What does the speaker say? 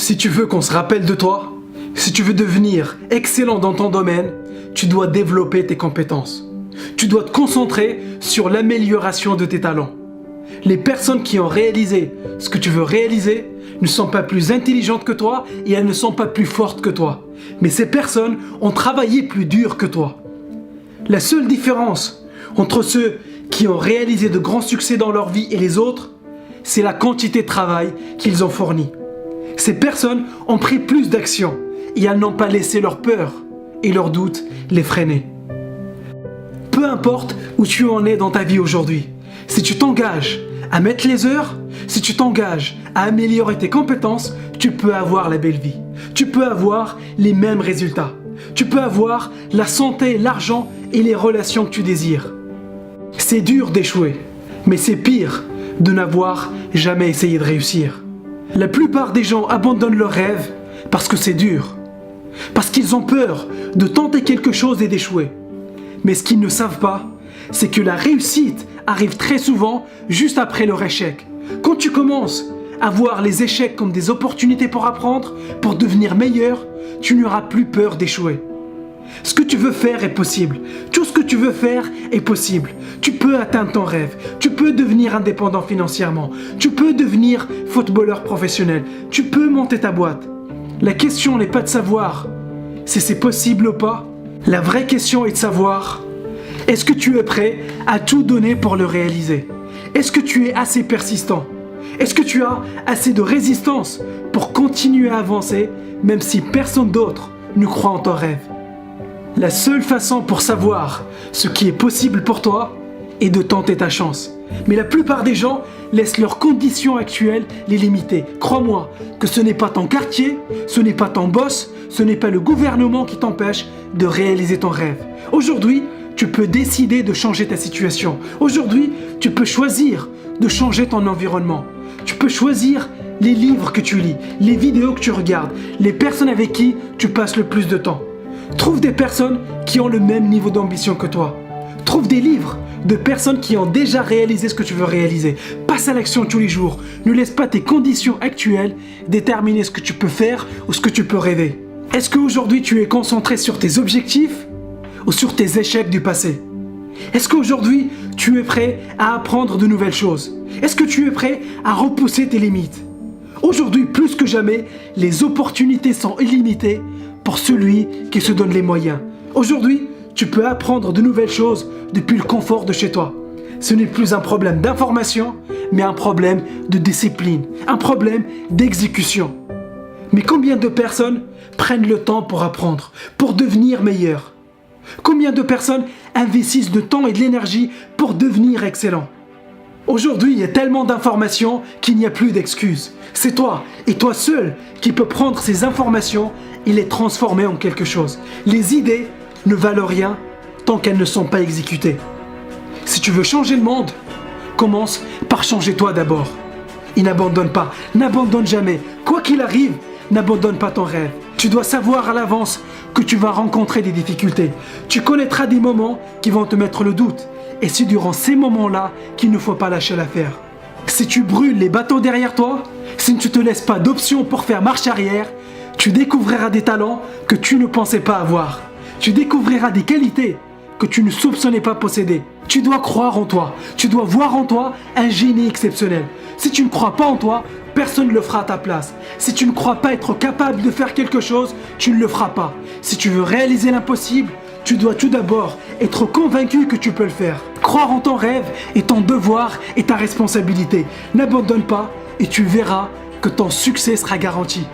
Si tu veux qu'on se rappelle de toi, si tu veux devenir excellent dans ton domaine, tu dois développer tes compétences. Tu dois te concentrer sur l'amélioration de tes talents. Les personnes qui ont réalisé ce que tu veux réaliser ne sont pas plus intelligentes que toi et elles ne sont pas plus fortes que toi. Mais ces personnes ont travaillé plus dur que toi. La seule différence entre ceux qui ont réalisé de grands succès dans leur vie et les autres, c'est la quantité de travail qu'ils ont fourni. Ces personnes ont pris plus d'action et elles n'ont pas laissé leur peur et leurs doutes les freiner. Peu importe où tu en es dans ta vie aujourd'hui, si tu t'engages à mettre les heures, si tu t'engages à améliorer tes compétences, tu peux avoir la belle vie. Tu peux avoir les mêmes résultats. Tu peux avoir la santé, l'argent et les relations que tu désires. C'est dur d'échouer, mais c'est pire de n'avoir jamais essayé de réussir. La plupart des gens abandonnent leurs rêves parce que c'est dur. Parce qu'ils ont peur de tenter quelque chose et d'échouer. Mais ce qu'ils ne savent pas, c'est que la réussite arrive très souvent juste après leur échec. Quand tu commences à voir les échecs comme des opportunités pour apprendre, pour devenir meilleur, tu n'auras plus peur d'échouer. Ce que tu veux faire est possible. Tout ce que tu veux faire est possible. Tu peux atteindre ton rêve. Tu peux devenir indépendant financièrement. Tu peux devenir footballeur professionnel. Tu peux monter ta boîte. La question n'est pas de savoir si c'est possible ou pas. La vraie question est de savoir, est-ce que tu es prêt à tout donner pour le réaliser? Est-ce que tu es assez persistant? Est-ce que tu as assez de résistance pour continuer à avancer même si personne d'autre ne croit en ton rêve? La seule façon pour savoir ce qui est possible pour toi est de tenter ta chance. Mais la plupart des gens laissent leurs conditions actuelles les limiter. Crois-moi que ce n'est pas ton quartier, ce n'est pas ton boss, ce n'est pas le gouvernement qui t'empêche de réaliser ton rêve. Aujourd'hui, tu peux décider de changer ta situation. Aujourd'hui, tu peux choisir de changer ton environnement. Tu peux choisir les livres que tu lis, les vidéos que tu regardes, les personnes avec qui tu passes le plus de temps. Trouve des personnes qui ont le même niveau d'ambition que toi. Trouve des livres de personnes qui ont déjà réalisé ce que tu veux réaliser. Passe à l'action tous les jours. Ne laisse pas tes conditions actuelles déterminer ce que tu peux faire ou ce que tu peux rêver. Est-ce qu'aujourd'hui tu es concentré sur tes objectifs ou sur tes échecs du passé? Est-ce qu'aujourd'hui tu es prêt à apprendre de nouvelles choses? Est-ce que tu es prêt à repousser tes limites? Aujourd'hui, plus que jamais, les opportunités sont illimitées pour celui qui se donne les moyens. Aujourd'hui, tu peux apprendre de nouvelles choses depuis le confort de chez toi. Ce n'est plus un problème d'information, mais un problème de discipline, un problème d'exécution. Mais combien de personnes prennent le temps pour apprendre, pour devenir meilleurs? Combien de personnes investissent de temps et de l'énergie pour devenir excellents? Aujourd'hui, il y a tellement d'informations qu'il n'y a plus d'excuses. C'est toi, et toi seul, qui peux prendre ces informations et les transformer en quelque chose. Les idées ne valent rien tant qu'elles ne sont pas exécutées. Si tu veux changer le monde, commence par changer toi d'abord. Et n'abandonne pas, n'abandonne jamais. Quoi qu'il arrive, n'abandonne pas ton rêve. Tu dois savoir à l'avance que tu vas rencontrer des difficultés. Tu connaîtras des moments qui vont te mettre le doute. Et c'est durant ces moments-là qu'il ne faut pas lâcher l'affaire. Si tu brûles les bateaux derrière toi, si tu ne te laisses pas d'options pour faire marche arrière, tu découvriras des talents que tu ne pensais pas avoir. Tu découvriras des qualités que tu ne soupçonnais pas posséder. Tu dois croire en toi. Tu dois voir en toi un génie exceptionnel. Si tu ne crois pas en toi, personne ne le fera à ta place. Si tu ne crois pas être capable de faire quelque chose, tu ne le feras pas. Si tu veux réaliser l'impossible, tu dois tout d'abord être convaincu que tu peux le faire. Croire en ton rêve est ton devoir et ta responsabilité. N'abandonne pas et tu verras que ton succès sera garanti.